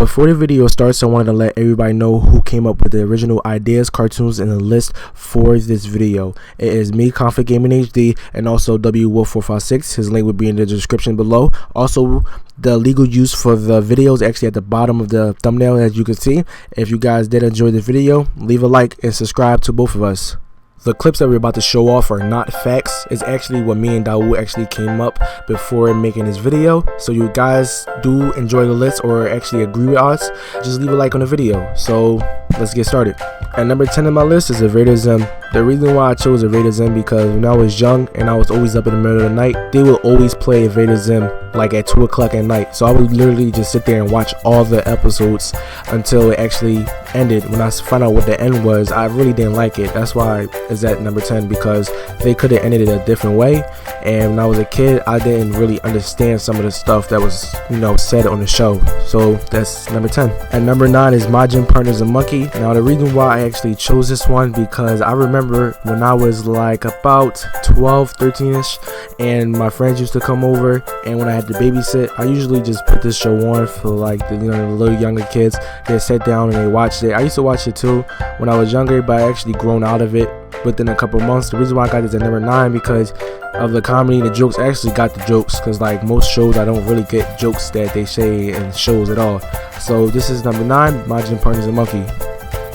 Before the video starts, I wanted to let everybody know who came up with the original ideas, cartoons, and the list for this video. It is me, ConflictGamingHD, and also WWolf456. His link will be in the description below. Also, the legal use for the video is actually at the bottom of the thumbnail, as you can see. If you guys did enjoy the video, leave a like and subscribe to both of us. The clips that we're about to show off are not facts. It's actually what me and Dawud actually came up before making this video. So you guys do enjoy the list or actually agree with us, just leave a like on the video. So let's get started. At number 10 on my list is Invader Zim. The reason why I chose Invader Zim because when I was young and I was always up in the middle of the night, they will always play Invader Zim like at 2 o'clock at night. So I would literally just sit there and watch all the episodes until it actually ended. When I found out what the end was, I really didn't like it. That's why it's at number 10, because they could have ended it a different way. And when I was a kid, I didn't really understand some of the stuff that was, said on the show. So that's number 10. At number 9 is My Gym Partner's a Monkey. Now the reason why I actually chose this one, because I remember when I was like about 12, 13ish, and my friends used to come over, and when I had to babysit, I usually just put this show on for like the little younger kids. They sat down and they watched it. I used to watch it too when I was younger, but I actually grown out of it within a couple months. The reason why I got this at number 9 because of the comedy and the jokes. I actually got the jokes, because like most shows I don't really get jokes that they say in shows at all. So this is number 9, My Gym Partner's a Monkey.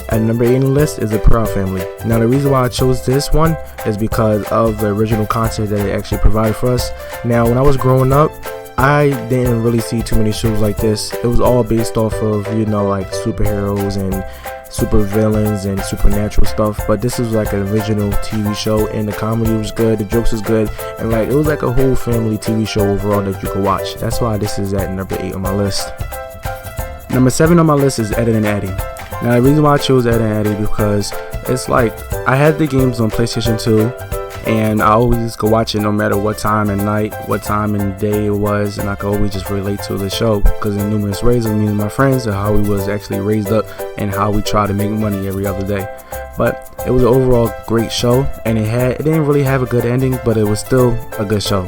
At number 8 on the list is The Proud Family. Now the reason why I chose this one is because of the original content that it actually provided for us. Now when I was growing up, I didn't really see too many shows like this. It was all based off of like superheroes and super villains and supernatural stuff, but this was like an original TV show, and the comedy was good, the jokes was good, and like it was like a whole family TV show overall that you could watch. That's why this is at number 8 on my list. Number 7 on my list is Ed and Eddie. Now the reason why I chose Ed and Eddie because it's like I had the games on PlayStation 2, and I always go watch it no matter what time at night, what time and day it was, and I could always just relate to the show because in numerous ways of me and my friends and how we was actually raised up and how we try to make money every other day. But it was an overall great show, and it didn't really have a good ending, but it was still a good show.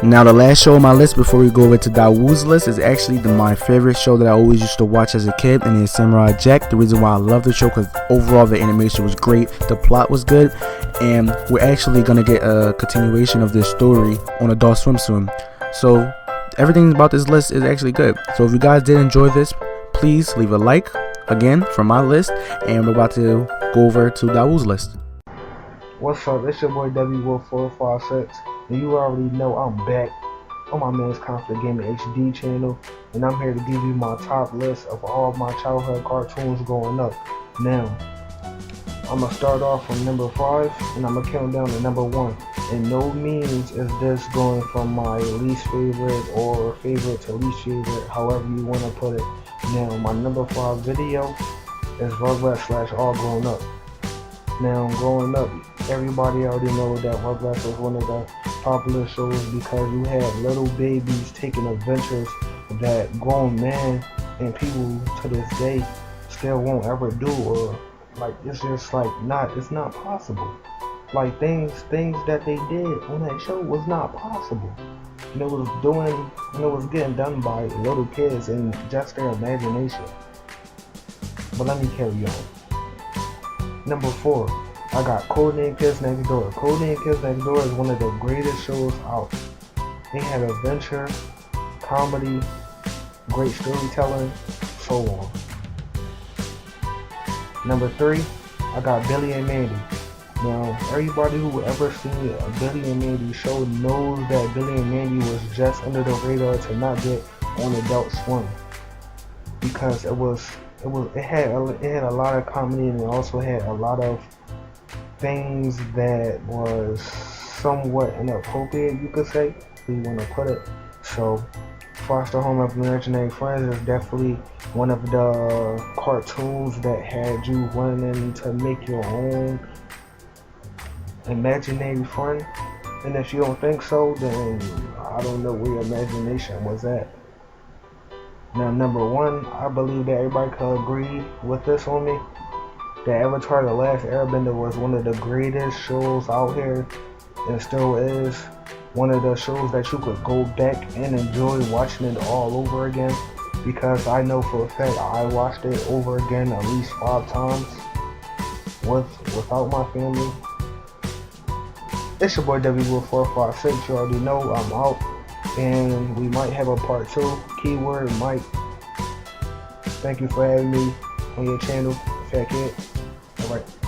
Now the last show on my list before we go over to Dawud's list is actually my favorite show that I always used to watch as a kid, and it's Samurai Jack. The reason why I love the show because overall the animation was great, the plot was good, and we're actually going to get a continuation of this story on Adult Swim soon. So everything about this list is actually good. So if you guys did enjoy this, please leave a like again from my list, and we're about to go over to Dawud's list. What's up? It's your boy WWolf456, and you already know I'm back on my man's ConflictGamingHD channel, and I'm here to give you my top list of all my childhood cartoons growing up. Now, I'm gonna start off from number 5, and I'm gonna count down to number 1. And no means is this going from my least favorite or favorite to least favorite, however you want to put it. Now, my number 5 video is Rugrats / All Grown Up. Now, growing up, everybody already know that Rugrats was one of the popular shows because you had little babies taking adventures that grown men and people to this day still won't ever do, or like it's just like it's not possible. Like things that they did on that show was not possible. And it was getting done by little kids and just their imagination. But let me carry on. Number 4, I got Codename Kids Next Door. Codename Kids Next Door is one of the greatest shows out. They had adventure, comedy, great storytelling, so on. Number 3, I got Billy and Mandy. Now, everybody who ever seen a Billy and Mandy show knows that Billy and Mandy was just under the radar to not get on Adult Swim, because it had a lot of comedy, and it also had a lot of things that was somewhat inappropriate, you could say, if you want to put it. So Foster Home of Imaginary Friends is definitely one of the cartoons that had you wanting to make your own imaginary friend. And if you don't think so, then I don't know where your imagination was at. Now, number 1, I believe that everybody could agree with this on me, that Avatar: The Last Airbender was one of the greatest shows out here, and still is one of the shows that you could go back and enjoy watching it all over again. because I know for a fact I watched it over again at least 5 times without my family. It's your boy W456. You already know I'm out, and we might have a part 2. Keyword might. Thank you for having me on your channel, Fat Kid. Alright.